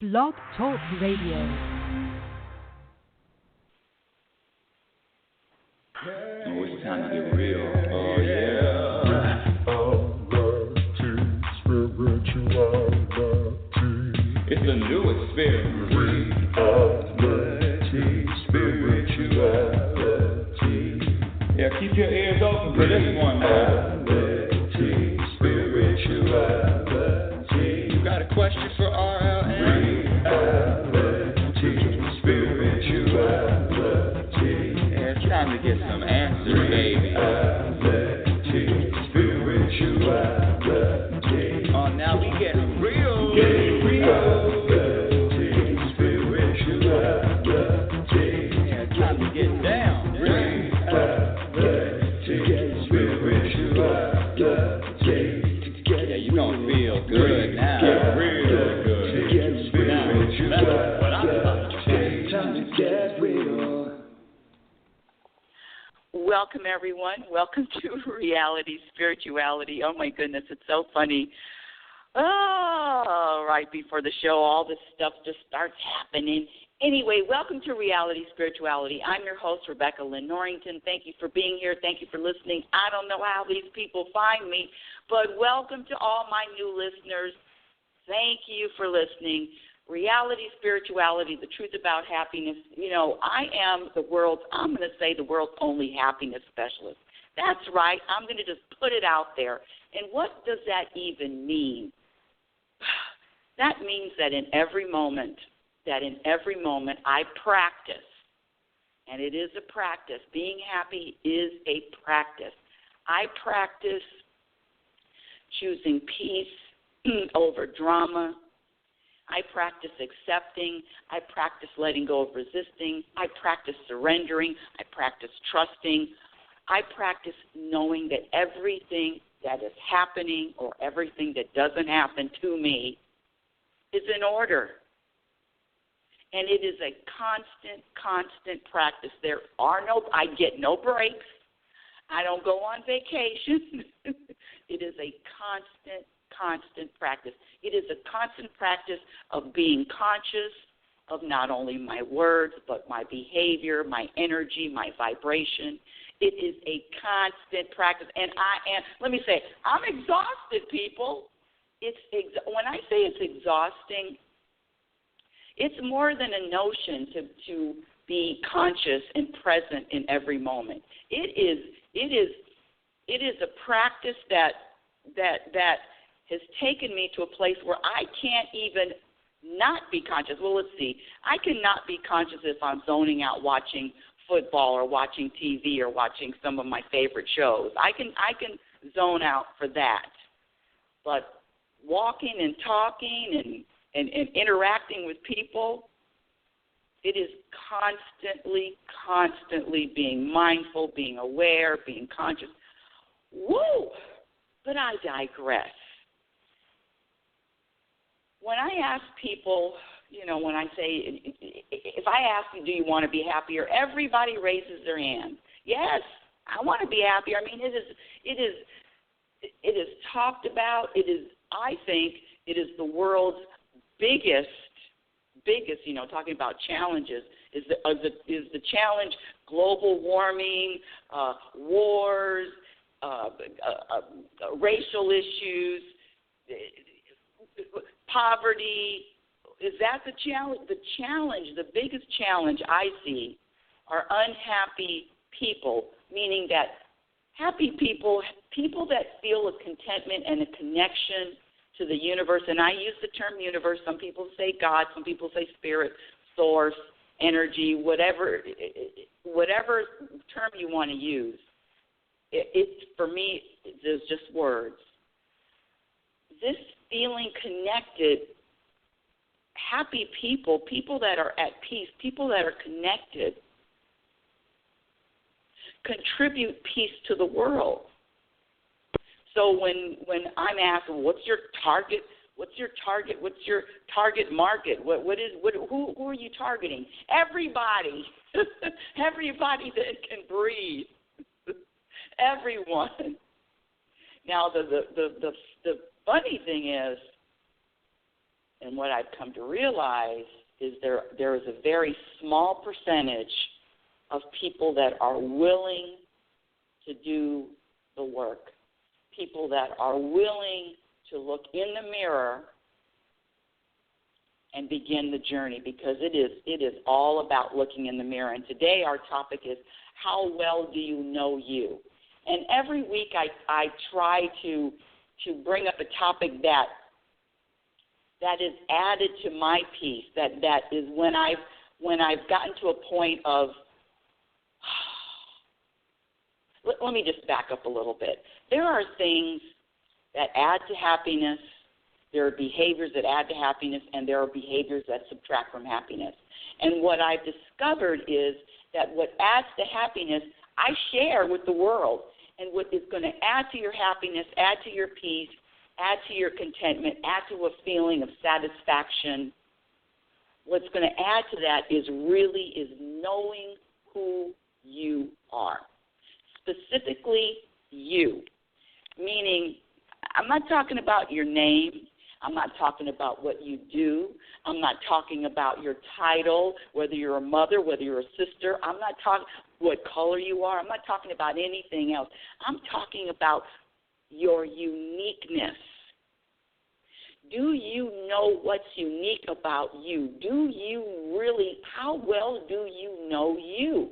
Blog Talk Radio. Oh, it's time to get real. Oh, yeah. It's a new experience. Reality, spirituality. Yeah, keep your ears open for this one. Reality, spirituality. You got a question for RLN? Reality, spirituality. Yeah, it's time to get some answers, baby. Reality, spirituality. Oh, now we get real. Reality, spirituality. Yeah, it's time to get down. Reality, spirituality. Yeah, you gonna feel good now. Real good. Now, that's what I'm talking about. Time to get real. Welcome, everyone. Welcome to Reality Spirituality. Oh, my goodness, it's so funny. Oh, right before the show, all this stuff just starts happening. Anyway, welcome to Reality Spirituality. I'm your host, Rebecca Lynn Norrington. Thank you for being here. Thank you for listening. I don't know how these people find me, but welcome to all my new listeners. Thank you for listening. Reality Spirituality, the truth about happiness. You know, I am the world's only happiness specialist. That's right. I'm going to just put it out there. And what does that even mean? That means that in every moment I practice, and it is a practice. Being happy is a practice. I practice choosing peace over drama. I practice accepting. I practice letting go of resisting. I practice surrendering. I practice trusting. I practice knowing that everything that is happening or everything that doesn't happen to me is in order. And it is a constant practice. I get no breaks. I don't go on vacation. It is a constant practice. It is a constant practice of being conscious of not only my words, but my behavior, my energy, my vibration. It is a constant practice. And let me say, I'm exhausted, people. When I say it's exhausting, it's more than a notion to be conscious and present in every moment. It is a practice that has taken me to a place where I can't even not be conscious. Well, let's see. I cannot be conscious if I'm zoning out watching football or watching TV or watching some of my favorite shows. I can zone out for that. But walking and talking and interacting with people, it is constantly being mindful, being aware, being conscious. Woo! But I digress. When I ask people, when I say, if I ask you, do you want to be happier, everybody raises their hand. Yes, I want to be happier. I mean, it is talked about. I think it is the world's biggest, talking about challenges, is the challenge global warming, wars, racial issues, poverty. Is that the challenge? The biggest challenge I see are unhappy people, meaning that happy people that feel a contentment and a connection to the universe. And I use the term universe. Some people say God, some people say spirit, source, energy, whatever term you want to use. For me, it's just words. This feeling connected, happy people that are at peace, people that are connected, contribute peace to the world. So when I'm asked, well, what's your target? What's your target market? Who are you targeting? Everybody. Everybody that can breathe. Everyone. Now the funny thing is, And what I've come to realize is there is a very small percentage of people that are willing to do the work, people that are willing to look in the mirror and begin the journey, because it is all about looking in the mirror. And today our topic is, how well do you know you? And every week I try to bring up a topic that is added to my piece, that is when I've gotten to a point of, let me just back up a little bit. There are things that add to happiness, there are behaviors that add to happiness, and there are behaviors that subtract from happiness. And what I've discovered is that what adds to happiness, I share with the world. And what is going to add to your happiness, add to your peace, add to your contentment, add to a feeling of satisfaction, what's going to add to that is knowing who you are. Specifically, you. Meaning, I'm not talking about your name. I'm not talking about what you do. I'm not talking about your title, whether you're a mother, whether you're a sister. I'm not talking what color you are. I'm not talking about anything else. I'm talking about your uniqueness. Do you know what's unique about you? How well do you know you?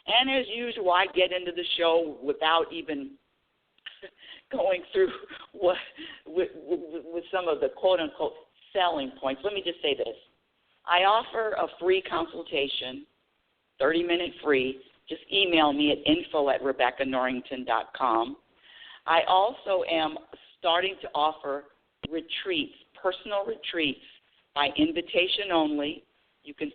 And as usual, I get into the show without even going through with some of the quote-unquote selling points. Let me just say this. I offer a free consultation, 30-minute free. Just email me at info@RebeccaNorrington.com. I also am starting to offer retreats, personal retreats by invitation only. You can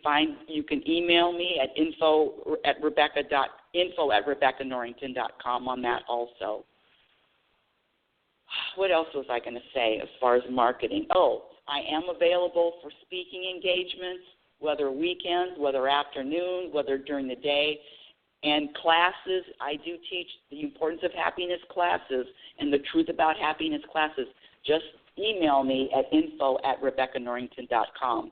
email me at info@RebeccaNorrington.com on that also. What else was I going to say as far as marketing? I am available for speaking engagements, whether weekends, whether afternoon, whether during the day, and classes. I do teach the importance of happiness classes and the truth about happiness classes. Just email me at info@RebeccaNorrington.com.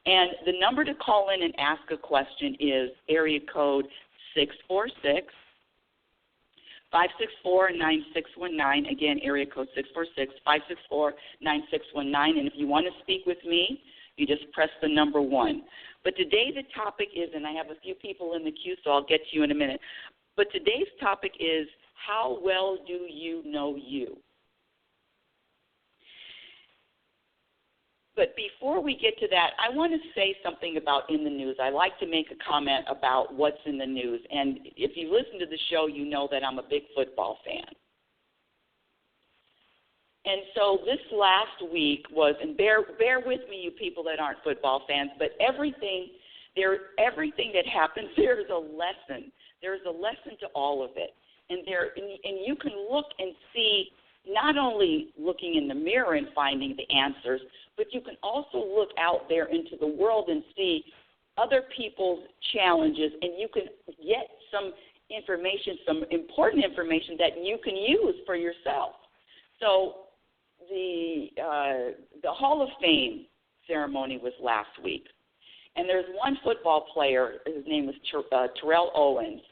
And the number to call in and ask a question is area code 646-564-9619. Again, area code 646-564-9619. And if you want to speak with me, you just press the number 1. But today the topic is, and I have a few people in the queue, so I'll get to you in a minute. But today's topic is, how well do you know you? But before we get to that, I want to say something about in the news. I like to make a comment about what's in the news. And if you listen to the show, you know that I'm a big football fan. And so this last week was, and bear with me, you people that aren't football fans, but everything that happens, there's a lesson. There's a lesson to all of it. And you can look and see, not only looking in the mirror and finding the answers, but you can also look out there into the world and see other people's challenges, and you can get some information, some important information that you can use for yourself. So the Hall of Fame ceremony was last week, and there's one football player, his name was Terrell Owens,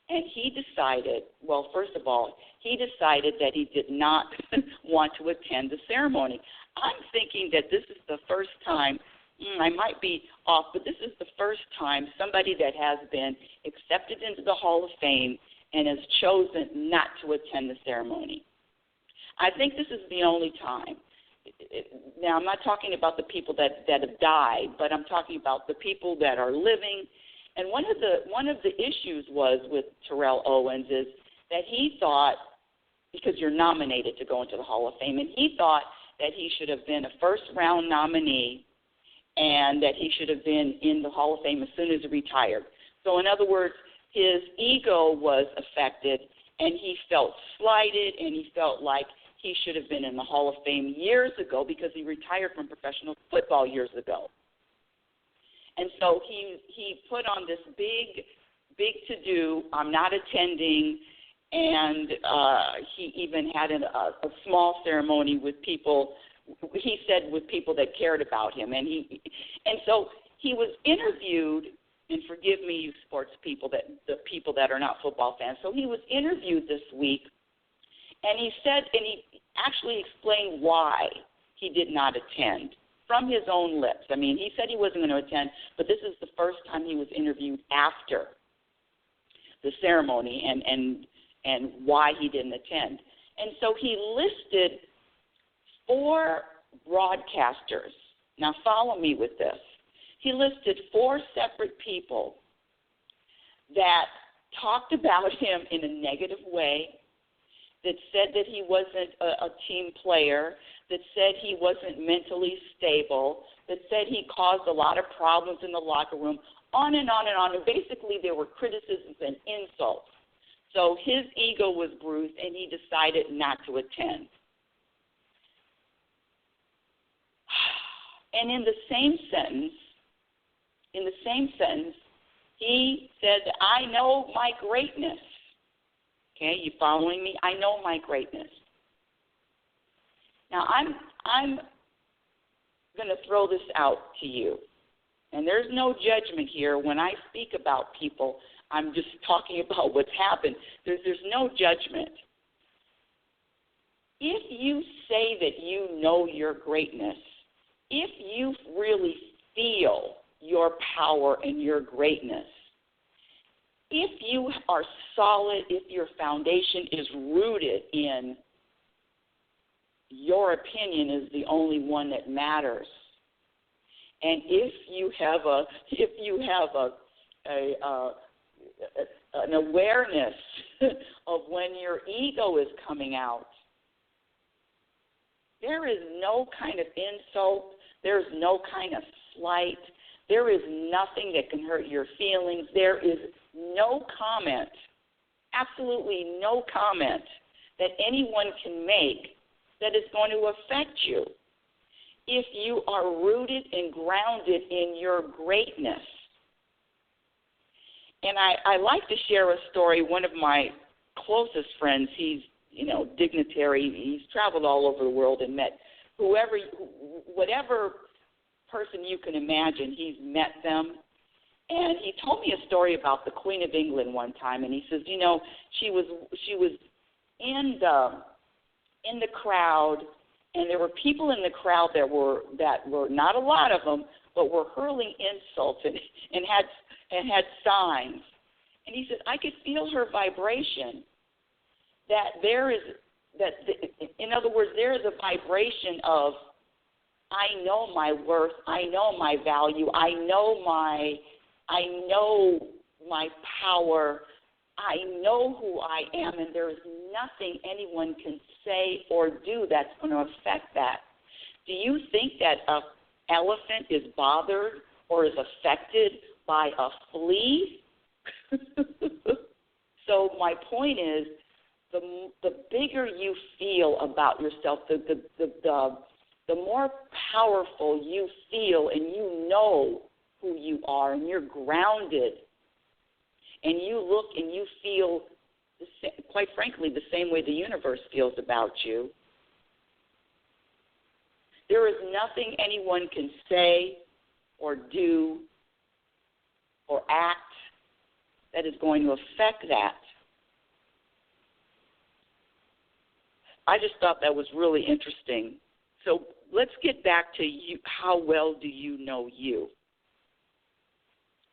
and he decided, well, first of all, he decided that he did not want to attend the ceremony. I'm thinking that this is the first time, I might be off, but this is the first time somebody that has been accepted into the Hall of Fame and has chosen not to attend the ceremony. I think this is the only time. Now, I'm not talking about the people that have died, but I'm talking about the people that are living. And one of the issues was with Terrell Owens is that he thought, because you're nominated to go into the Hall of Fame, and he thought that he should have been a first-round nominee and that he should have been in the Hall of Fame as soon as he retired. So, in other words, his ego was affected, and he felt slighted, and he felt like he should have been in the Hall of Fame years ago because he retired from professional football years ago. And so he put on this big to-do, I'm not attending, and he even had a small ceremony with people he said, with people that cared about him. And so he was interviewed, and forgive me, you sports people, the people that are not football fans. So he was interviewed this week, and he actually explained why he did not attend from his own lips. I mean, he said he wasn't going to attend, but this is the first time he was interviewed after the ceremony and why he didn't attend. And so he listed 4 broadcasters. Now follow me with this. He listed 4 separate people that talked about him in a negative way, that said that he wasn't a team player, that said he wasn't mentally stable, that said he caused a lot of problems in the locker room, on and on and on. And basically there were criticisms and insults. So his ego was bruised, and he decided not to attend. And in the same sentence, he said, I know my greatness. Okay, you following me? I know my greatness. Now, I'm going to throw this out to you. And there's no judgment here. When I speak about people, I'm just talking about what's happened. There's no judgment. If you say that you know your greatness, if you really feel your power and your greatness, if you are solid, if your foundation is rooted in your opinion is the only one that matters, and if you have an awareness of when your ego is coming out, there is no kind of insult, there is no kind of slight, there is nothing that can hurt your feelings, there is no comment, absolutely no comment that anyone can make that is going to affect you if you are rooted and grounded in your greatness. And I like to share a story. One of my closest friends, he's, dignitary. He's traveled all over the world and met whatever person you can imagine, he's met them. And he told me a story about the Queen of England one time, and he says, she was in the crowd, and there were people in the crowd that were not a lot of them, but were hurling insults and had signs. And he said, I could feel her vibration. In other words, there is a vibration of, I know my worth, I know my value, I know my power, I know who I am, and there is nothing anyone can say or do that's going to affect that. Do you think that an elephant is bothered or is affected by a flea? So my point is, the bigger you feel about yourself, the more powerful you feel, and you know who you are, and you're grounded, and you look and you feel, quite frankly, the same way the universe feels about you. There is nothing anyone can say or do or act that is going to affect that. I just thought that was really interesting. So let's get back to you. How well do you know you?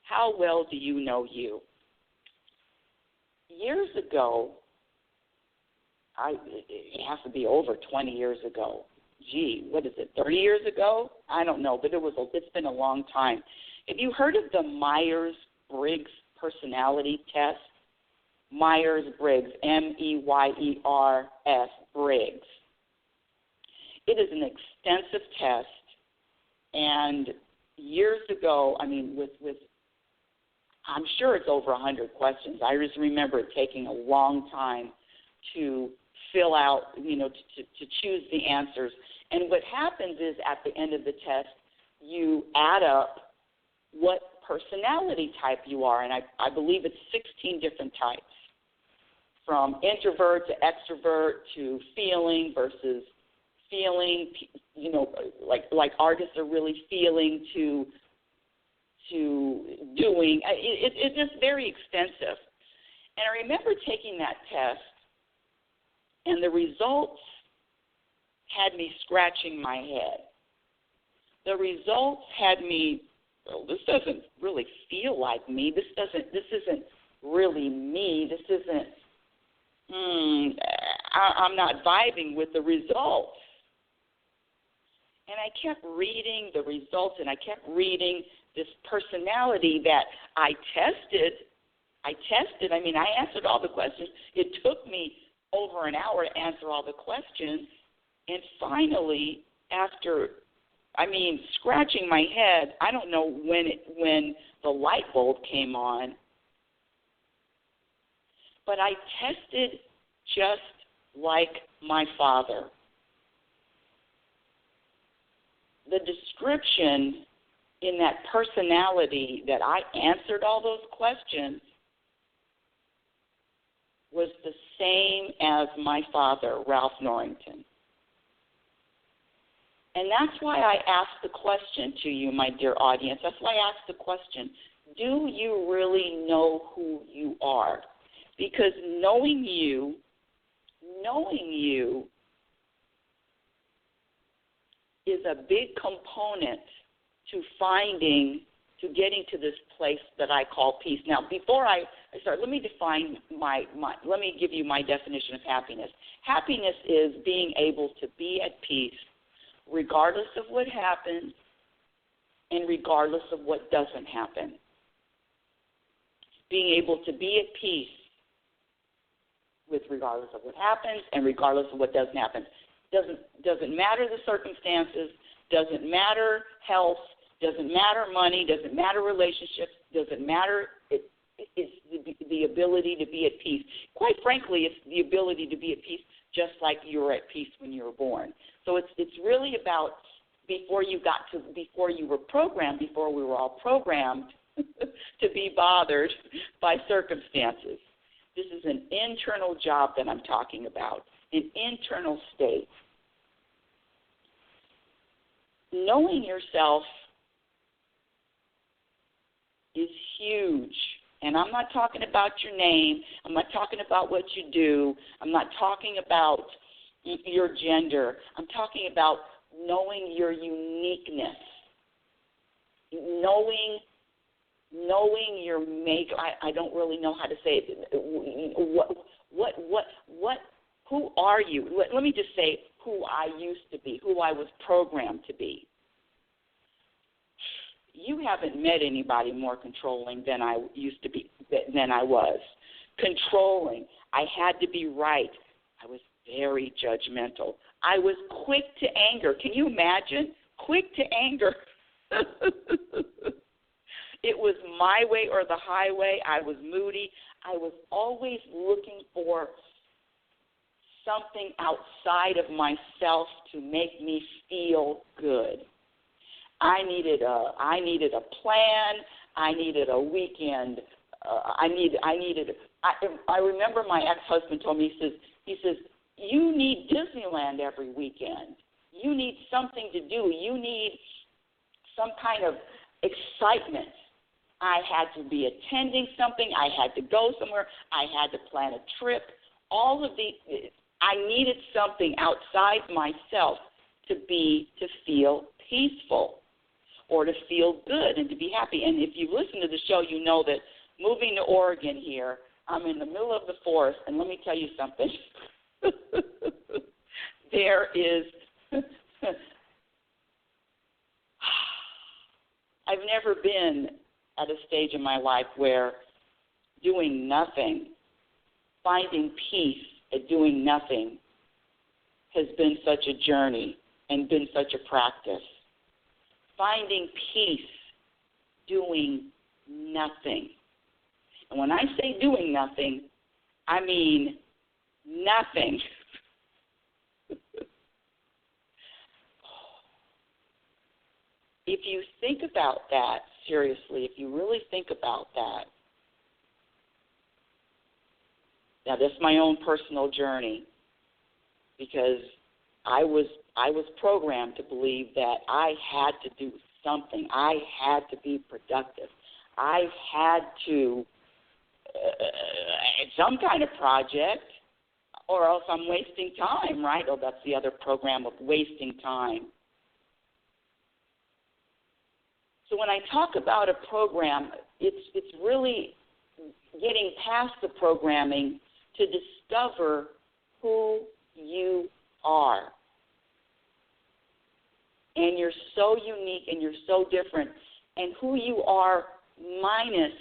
How well do you know you? Years ago, it has to be over 20 years ago. Gee, what is it, 30 years ago? I don't know, but it's been a long time. Have you heard of the Myers-Briggs personality test? Myers-Briggs, M-E-Y-E-R-S, Briggs. It is an extensive test, and years ago, with I'm sure it's over 100 questions. I just remember it taking a long time to fill out, to choose the answers. And what happens is at the end of the test, you add up what personality type you are, and I believe it's 16 different types, from introvert to extrovert to feeling versus feeling, like artists are really feeling to doing. It's just very extensive. And I remember taking that test, and the results had me scratching my head. The results had me, this doesn't really feel like me. This isn't really me. This isn't, I'm not vibing with the results. And I kept reading the results, and I kept reading this personality that I tested. I mean, I answered all the questions. It took me over an hour to answer all the questions. And finally, after, scratching my head, I don't know when the light bulb came on, but I tested just like my father. The description in that personality that I answered all those questions was the same as my father, Ralph Norrington. And that's why I asked the question to you, my dear audience. That's why I asked the question, do you really know who you are? Because knowing you is a big component to getting to this place that I call peace. Now, before I start, let me define let me give you my definition of happiness. Happiness is being able to be at peace regardless of what happens and regardless of what doesn't happen. Being able to be at peace with regardless of what happens and regardless of what doesn't happen. Doesn't matter the circumstances, doesn't matter health, doesn't matter money, doesn't matter relationships, doesn't matter. It's the ability to be at peace. Quite frankly, it's the ability to be at peace just like you were at peace when you were born. So it's really about before we were all programmed to be bothered by circumstances. This is an internal job that I'm talking about, an internal state. Knowing yourself is huge. And I'm not talking about your name. I'm not talking about what you do. I'm not talking about your gender. I'm talking about knowing your uniqueness, knowing your make. I don't really know how to say it. Who are you? Let me just say who I used to be, who I was programmed to be. You haven't met anybody more controlling than I used to be, than I was. Controlling. I had to be right. I was very judgmental. I was quick to anger. Can you imagine? Quick to anger. It was my way or the highway. I was moody. I was always looking for something outside of myself to make me feel good. I needed a plan. I needed a weekend. I remember my ex-husband told me, he says, you need Disneyland every weekend. You need something to do. You need some kind of excitement. I had to be attending something. I had to go somewhere. I had to plan a trip. I needed something outside myself to feel peaceful or to feel good and to be happy. And if you listen to the show, you know that moving to Oregon here, I'm in the middle of the forest, and let me tell you something. I've never been at a stage in my life where doing nothing, finding peace at doing nothing has been such a journey and been such a practice. Finding peace doing nothing. And when I say doing nothing, I mean nothing. If you think about that seriously, if you really think about that, now that's my own personal journey because I was programmed to believe that I had to do something. I had to be productive. I had to some kind of project, or else I'm wasting time, right? Oh, that's the other program of wasting time. So when I talk about a program, it's really getting past the programming to discover who you are. And you're so unique and you're so different. And who you are minus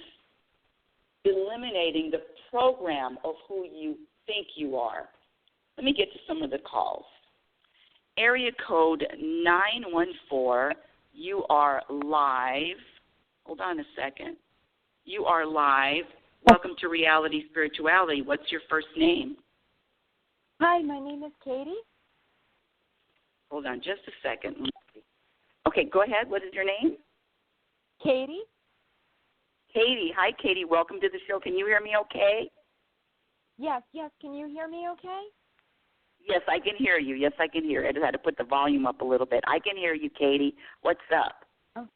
eliminating the program of who you think you are. Let me get to some of the calls. Area code 914, you are live. Hold on a second. You are live. Welcome to Reality Spirituality. What's your first name? Hi, my name is Katie. Hold on just a second. Okay, go ahead. What is your name? Katie. Katie. Hi, Katie. Welcome to the show. Can you hear me okay? Yes. Can you hear me okay? Yes, I can hear you. Yes, I can hear. I just had to put the volume up a little bit. I can hear you, Katie. What's up? Oh.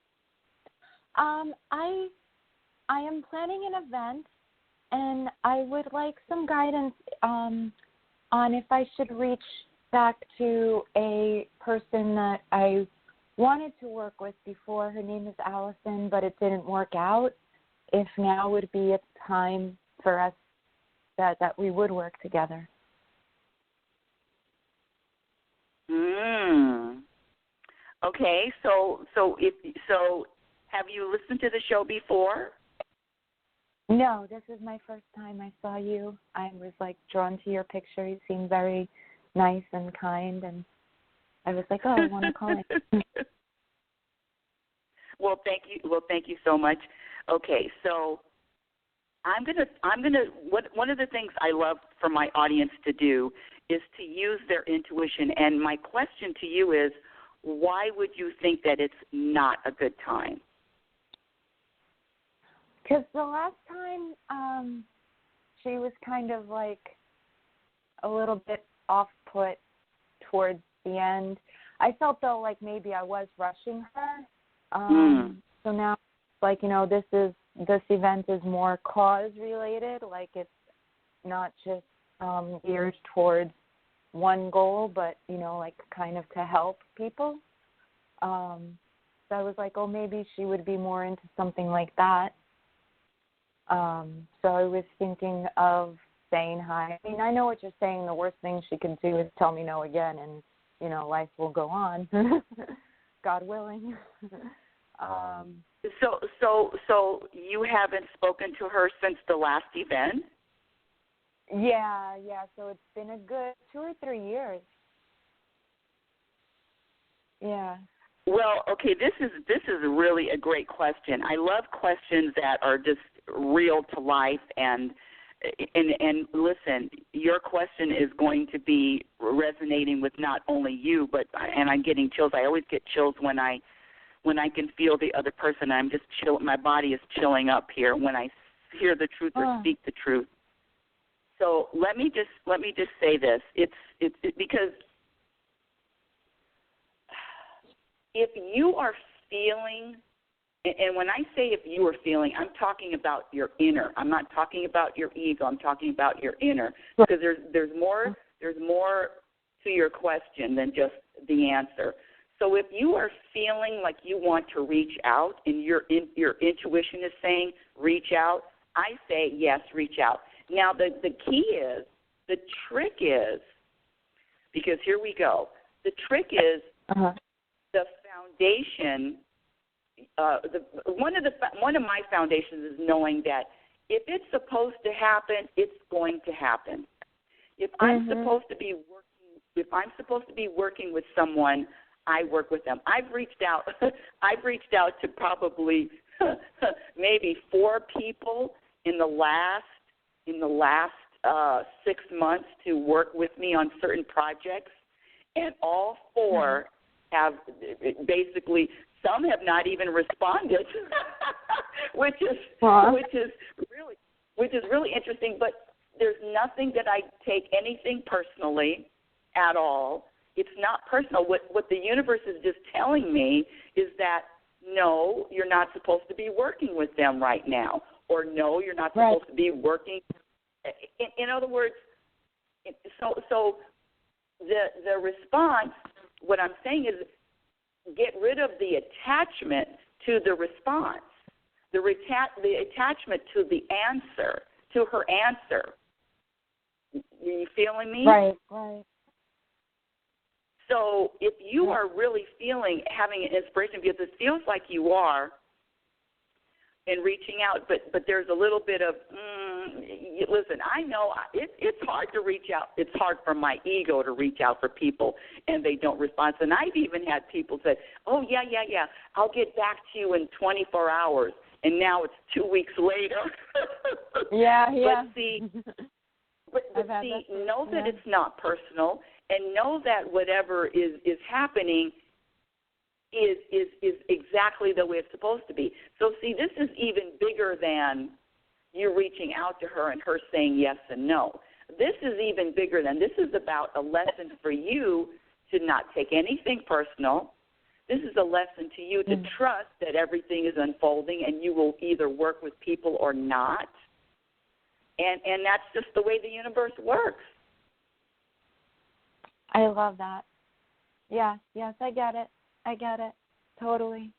I am planning an event, and I would like some guidance on if I should reach back to a person that I wanted to work with before. Her name is Allison, but it didn't work out. If now would be a time for us that we would work together. Okay, so have you listened to the show before? No, this is my first time I saw you. I was drawn to your picture. You seem very nice and kind, and I was like, oh, I want to call you. Well, thank you so much. Okay, so one of the things I love for my audience to do is to use their intuition. And my question to you is, why would you think that it's not a good time? Because the last time she was kind of a little bit off-put towards the end. I felt, though, like maybe I was rushing her. So now, this event is more cause-related. It's not just geared towards one goal, but, kind of to help people. So I was like, oh, maybe she would be more into something like that. So I was thinking of saying hi. I mean, I know what you're saying. The worst thing she can do is tell me no again, and, life will go on, God willing. So you haven't spoken to her since the last event? Yeah. So it's been a good 2 or 3 years. Yeah. Well, okay, this is really a great question. I love questions that are just real to life, and listen, your question is going to be resonating with not only you, and I'm getting chills. I always get chills when I can feel the other person. I'm just my body is chilling up here when I hear the truth or speak the truth. So let me just say this. It's because if you are feeling, and when I say if you are feeling, I'm talking about your inner. I'm not talking about your ego. I'm talking about your inner, because there's more to your question than just the answer. So if you are feeling like you want to reach out and your intuition is saying reach out, I say yes, reach out. Now the trick is, because here we go, the trick is the foundation. One of my foundations is knowing that if it's supposed to happen, it's going to happen. If I'm supposed to be working with someone, I work with them. I've reached out to probably maybe 4 people in the last 6 months to work with me on certain projects, and all 4 have basically, some have not even responded, which is really interesting. But there's nothing that I take anything personally at all. it's not personal. What the universe is just telling me is that, no, you're not supposed to be working with them right now. Or, no, you're not supposed to be working. In other words, so the response, what I'm saying is get rid of the attachment to the response, the attachment to the answer, to her answer. Are you feeling me? Right. So if you are really having an inspiration, because it feels like you are, in reaching out, but there's a little bit of, listen, I know it's hard to reach out. It's hard for my ego to reach out for people, and they don't respond. And I've even had people say, oh, yeah, I'll get back to you in 24 hours, and now it's 2 weeks later. Yeah. But see, know that it's not personal, and know that whatever is happening is exactly the way it's supposed to be. So, see, this is even bigger than you reaching out to her and her saying yes and no. This is even bigger than, this is about a lesson for you to not take anything personal. This is a lesson to you to trust that everything is unfolding and you will either work with people or not. And that's just the way the universe works. I love that. Yes, I get it. Totally.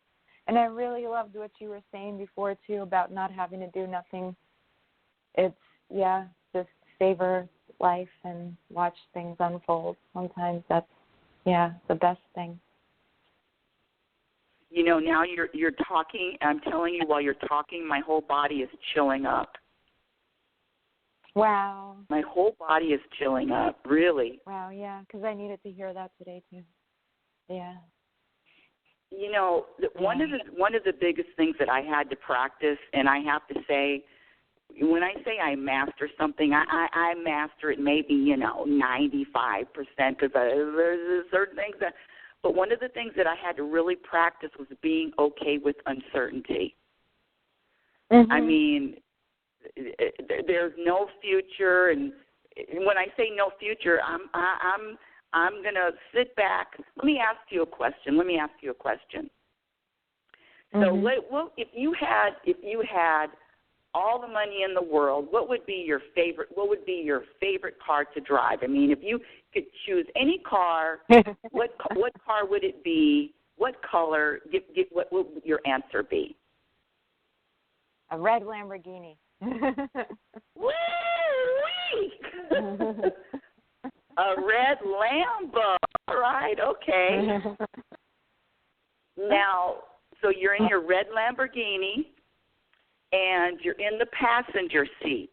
And I really loved what you were saying before, too, about not having to do nothing. It's, just savor life and watch things unfold. Sometimes that's, the best thing. You know, now you're talking, I'm telling you, while you're talking, my whole body is chilling up. Wow. My whole body is chilling up, really. Wow, yeah, because I needed to hear that today, too. Yeah. You know, one of the biggest things that I had to practice, and I have to say, when I say I master something, I master it maybe, 95%, because there's certain things that, but one of the things that I had to really practice was being okay with uncertainty. Mm-hmm. I mean, there's no future, and when I say no future, I'm going to sit back. Let me ask you a question. Mm-hmm. So, if you had all the money in the world, what would be your favorite car to drive? I mean, if you could choose any car, what car would it be? What color? What would your answer be? A red Lamborghini. Woo-wee! A red Lambo. All right, okay. Now, so you're in your red Lamborghini, and you're in the passenger seat,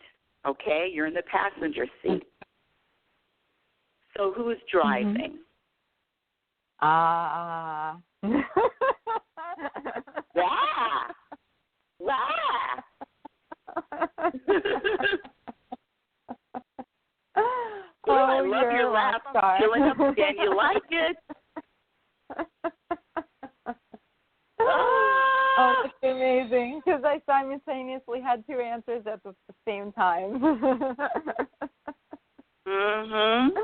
okay? You're in the passenger seat. So who's driving? Wow. I love your laugh. Filling up again. You like it? Oh, it's amazing, because I simultaneously had two answers at the same time. Mm-hmm.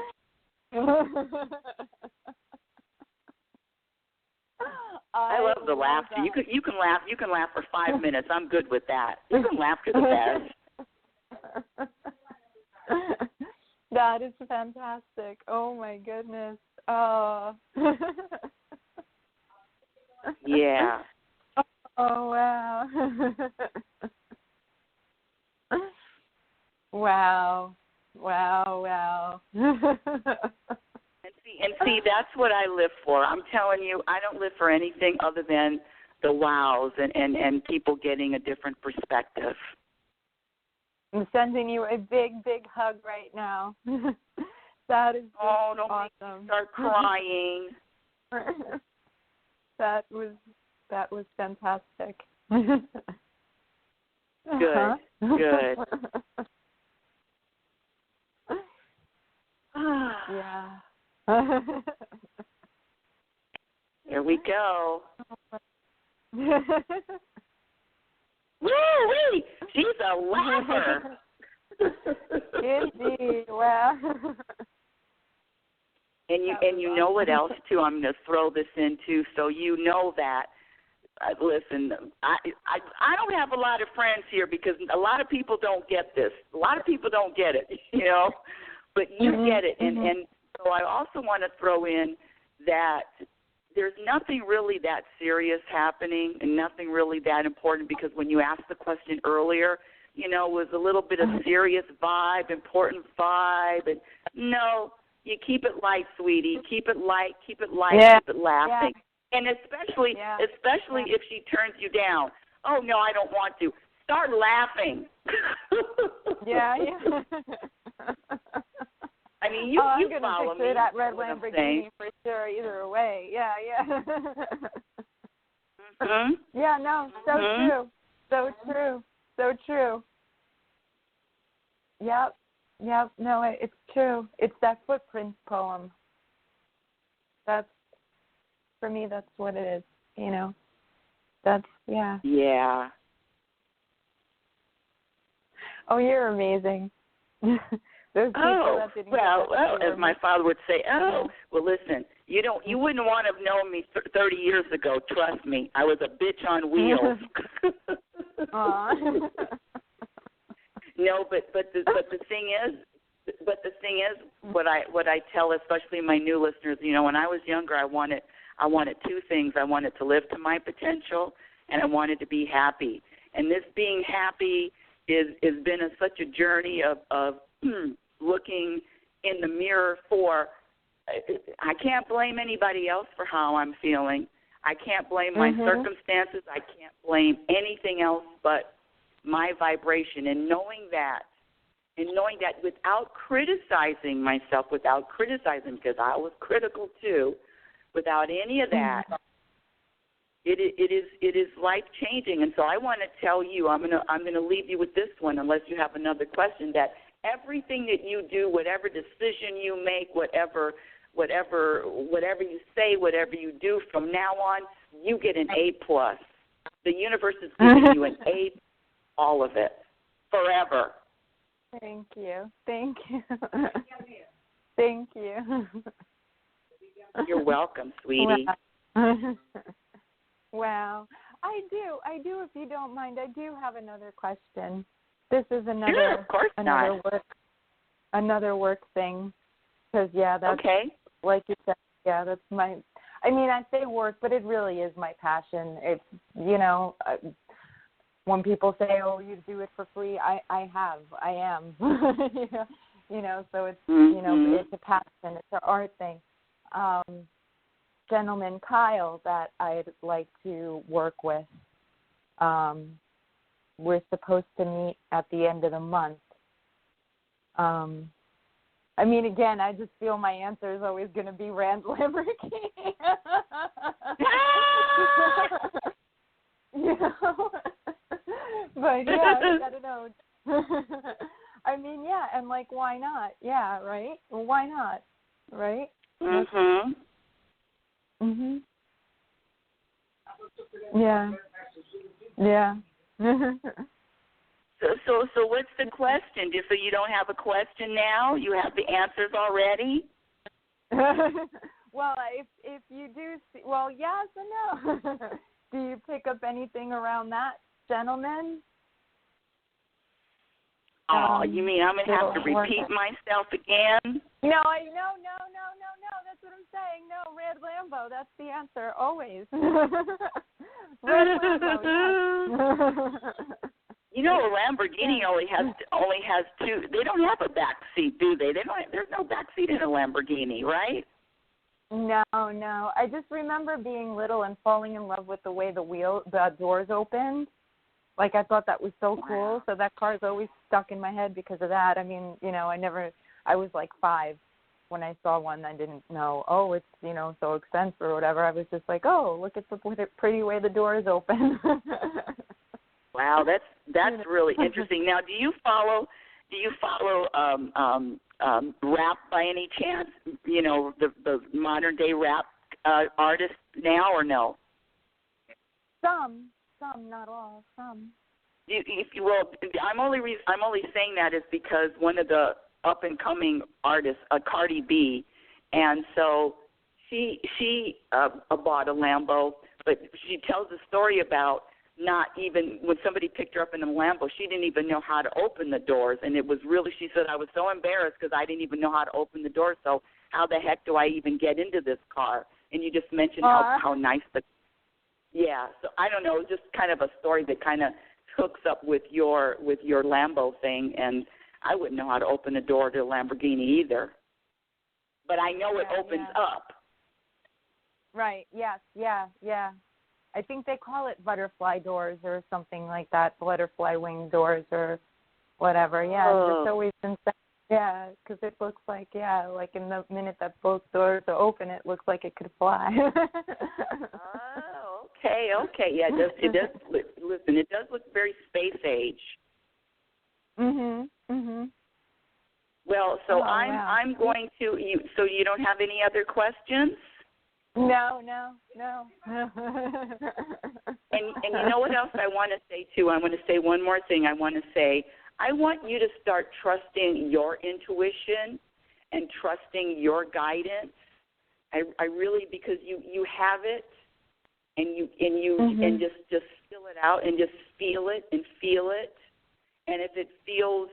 I love the laughter. You can laugh. You can laugh for 5 minutes. I'm good with that. You can laugh to the best. That is fantastic. Oh my goodness. Oh. Yeah. Oh wow. Wow. And see, that's what I live for. I'm telling you, I don't live for anything other than the wows and people getting a different perspective. I'm sending you a big hug right now. That is don't awesome. Start crying. That was fantastic. Good. Yeah. Here we go. Woo-wee! She's a laugher. Indeed, wow. And you know what else too? I'm going to throw this in too, so you know that. Listen, I don't have a lot of friends here because a lot of people don't get this. A lot of people don't get it, you know, but you get it. And so I also want to throw in that there's nothing really that serious happening and nothing really that important, because when you asked the question earlier, you know, it was a little bit of serious vibe, important vibe. And no, you keep it light, sweetie. Keep it light, keep it laughing. Yeah. And especially if she turns you down. Oh, no, I don't want to. Start laughing. Yeah. I mean, you follow me. I'm going to picture that red Lamborghini for sure, either way. Yeah. Yeah, no, so true. Yep, no, it's true. It's that footprint poem. For me, that's what it is, you know. Yeah. Oh, you're amazing. Those people that didn't as my father would say, well, listen, you wouldn't want to have known me 30 years ago. Trust me, I was a bitch on wheels. No, but the thing is, what I tell, especially my new listeners, you know, when I was younger, I wanted two things. I wanted to live to my potential, and I wanted to be happy. And this being happy has been such a journey of looking in the mirror for. I can't blame anybody else for how I'm feeling. I can't blame my circumstances. I can't blame anything else but my vibration. And knowing that without criticizing myself, because I was critical too, without any of that, it is life changing. And so I want to tell you, I'm gonna leave you with this one, unless you have another question, that everything that you do, whatever decision you make, whatever you say, whatever you do from now on, you get an A+. The universe is giving you an A, all of it, forever. Thank you. You're welcome, sweetie. Wow. I do, if you don't mind, I do have another question. This is another work thing. Because, that's okay. Like you said, that's I say work, but it really is my passion. It's, you know, when people say, oh, you do it for free, I am. you know, so it's, you know, it's a passion. It's an art thing. Gentleman Kyle that I'd like to work with, we're supposed to meet at the end of the month. Again, I just feel my answer is always going to be Rand Lamborghini. You know? But, I don't know. And, why not? Yeah, right? Well, why not? Right? Yeah. So what's the question? Just so you don't have a question now, you have the answers already? Well, if you do, yes and no. Do you pick up anything around that, gentlemen? Oh, you mean I'm going to have to repeat myself again? No. That's what I'm saying. No, Red Lambo. That's the answer, always. Red Lambo, yes. You know, a Lamborghini only has two. They don't have a back seat, do they? There's no back seat in a Lamborghini, right? No. I just remember being little and falling in love with the way the doors opened. I thought that was so cool. So that car's always stuck in my head because of that. I was 5 when I saw one. I didn't know, it's, so expensive or whatever. I was just like, look at the pretty way the doors open. Wow, that's really interesting. Now, do you follow rap by any chance? You know, the modern day rap artists now, or no? Some, not all. Some. If you will, I'm only saying that is because one of the up and coming artists, Cardi B, And so she bought a Lambo, but she tells a story about not even, when somebody picked her up in a Lambo, she didn't even know how to open the doors. And it was really, she said, I was so embarrassed because I didn't even know how to open the doors. So how the heck do I even get into this car? And you just mentioned how nice so I don't know, just kind of a story that kind of hooks up with your Lambo thing. And I wouldn't know how to open a door to a Lamborghini either. But I know it opens up. Right, yes, yeah. I think they call it butterfly doors or something like that, butterfly wing doors or whatever. Yeah, it's always been said. Yeah, because it looks like, like in the minute that both doors are open, it looks like it could fly. Okay. Yeah, it does. Listen, it does look very space age. Well, so I'm going to. So you don't have any other questions? No. And you know what else I want to say too? I want to say one more thing. I want to say I want you to start trusting your intuition and trusting your guidance. I really, because you have it, and and just fill it out and just feel it and feel it. And if it feels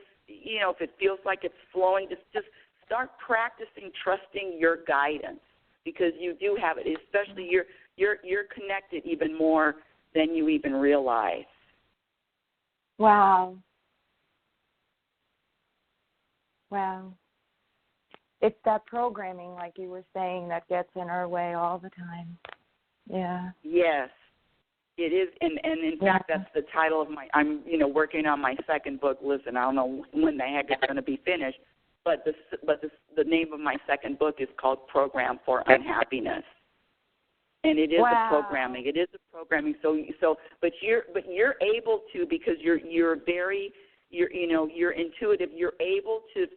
like it's flowing, just start practicing trusting your guidance, because you do have it. Especially you're connected even more than you even realize. Wow. It's that programming, like you were saying, that gets in our way all the time. Yeah. Yes, it is, and in fact, that's the title of I'm working on my second book. Listen, I don't know when the heck it's going to be finished, but the name of my second book is called Program for Unhappiness, and it is a programming. It is a programming. But you're able to, because you're intuitive. You're able to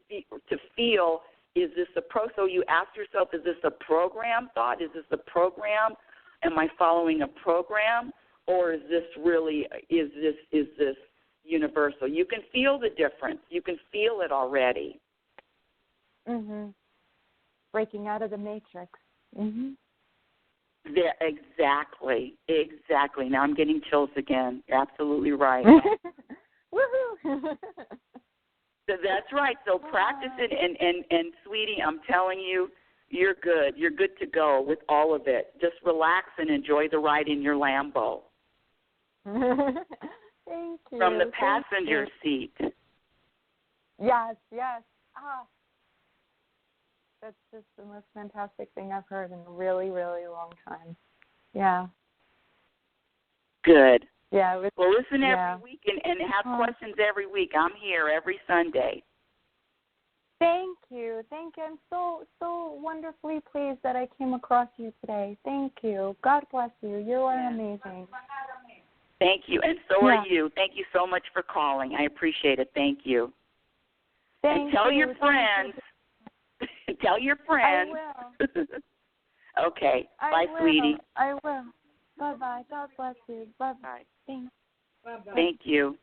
feel. Is this so you ask yourself, is this a program thought? Is this a program? Am I following a program? Or is this really, is this universal? You can feel the difference. You can feel it already. Breaking out of the matrix. Yeah, exactly. Now I'm getting chills again. You're absolutely right. Woohoo! That's right. So practice it, and sweetie, I'm telling you, you're good. You're good to go with all of it. Just relax and enjoy the ride in your Lambo. Thank you. From the passenger seat. Yes. That's just the most fantastic thing I've heard in a really, really long time. Yeah. Good. Yeah. Well, listen every week and have questions every week. I'm here every Sunday. Thank you. I'm so wonderfully pleased that I came across you today. Thank you. God bless you. You are amazing. Thank you, and so are you. Thank you so much for calling. I appreciate it. Thank you. And tell your friends. Tell your friends. I will. Okay. Bye, sweetie. I will. Bye-bye. God bless you. Bye-bye. Thanks. Bye-bye. Thank you.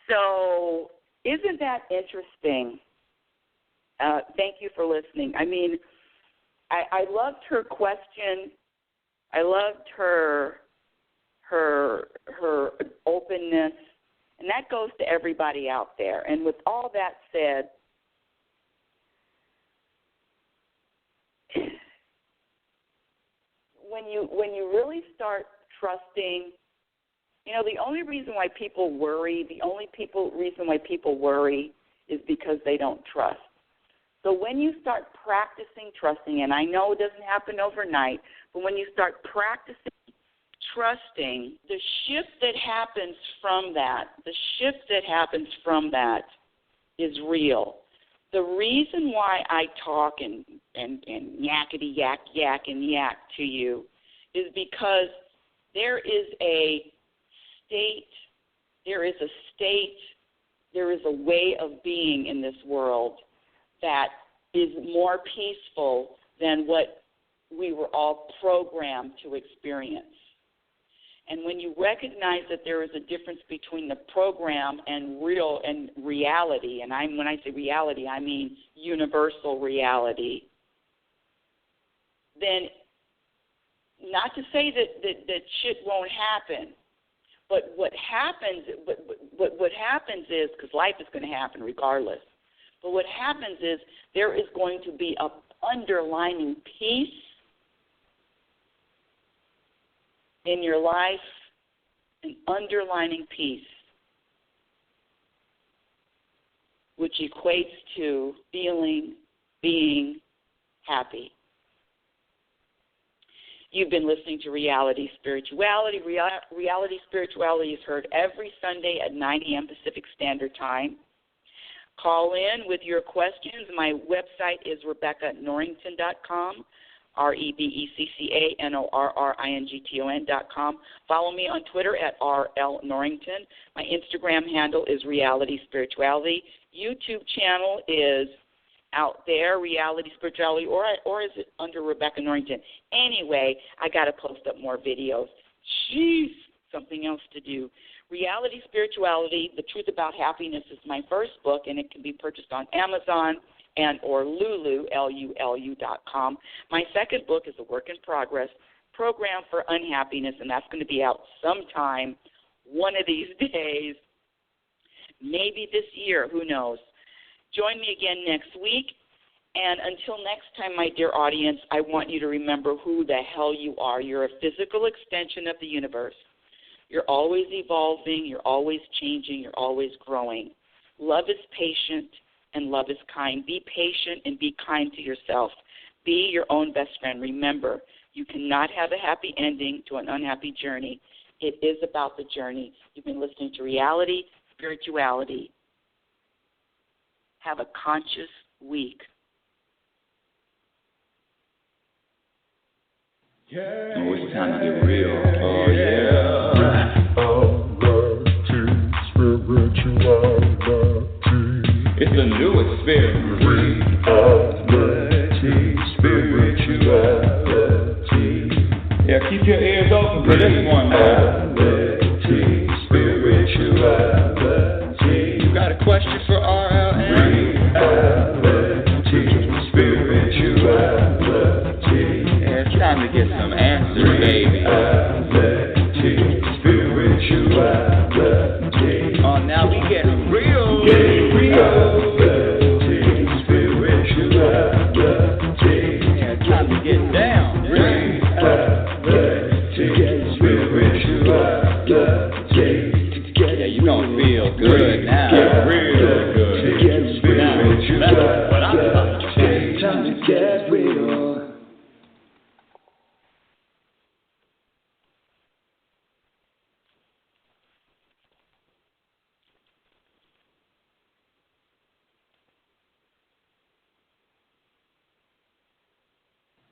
So, isn't that interesting? Thank you for listening. I mean, I loved her question. I loved her openness, and that goes to everybody out there. And with all that said, when you really start trusting, the only reason why people worry, is because they don't trust. So when you start practicing trusting, and I know it doesn't happen overnight, but when you start practicing trusting, the shift that happens from that is real. The reason why I talk and yakety yak to you is because there is a way of being in this world that is more peaceful than what we were all programmed to experience. And when you recognize that there is a difference between the program and reality, and when I say reality, I mean universal reality, then not to say that shit won't happen, but what happens is, because life is going to happen regardless, but what happens is there is going to be an underlining peace in your life, an underlining peace, which equates to being happy. You've been listening to Reality Spirituality. Reality Spirituality is heard every Sunday at 9 a.m. Pacific Standard Time. Call in with your questions. My website is RebeccaNorrington.com, RebeccANorrington.com. Follow me on Twitter at RLNorrington. My Instagram handle is Reality Spirituality. YouTube channel is out there, Reality Spirituality, or is it under Rebecca Norrington? Anyway, I got to post up more videos. Jeez, something else to do. Reality Spirituality, The Truth About Happiness is my first book, and it can be purchased on Amazon and or Lulu, LULU.com. My second book is a work in progress, Program for Unhappiness, and that's going to be out sometime, one of these days, maybe this year, who knows. Join me again next week, and until next time, my dear audience, I want you to remember who the hell you are. You're a physical extension of the universe. You're always evolving, you're always changing, you're always growing. Love is patient and love is kind. Be patient and be kind to yourself. Be your own best friend. Remember, you cannot have a happy ending to an unhappy journey. It is about the journey. You've been listening to Reality Spirituality. Have a conscious week. Yeah. Oh, it's time to get real. Oh, yeah. It's a new experience. Reality Spirituality. Yeah, keep your ears open for this one, man. Reality Spirituality. You got a question for RLN? Reality Spirituality. Yeah, it's time to get some answers, baby.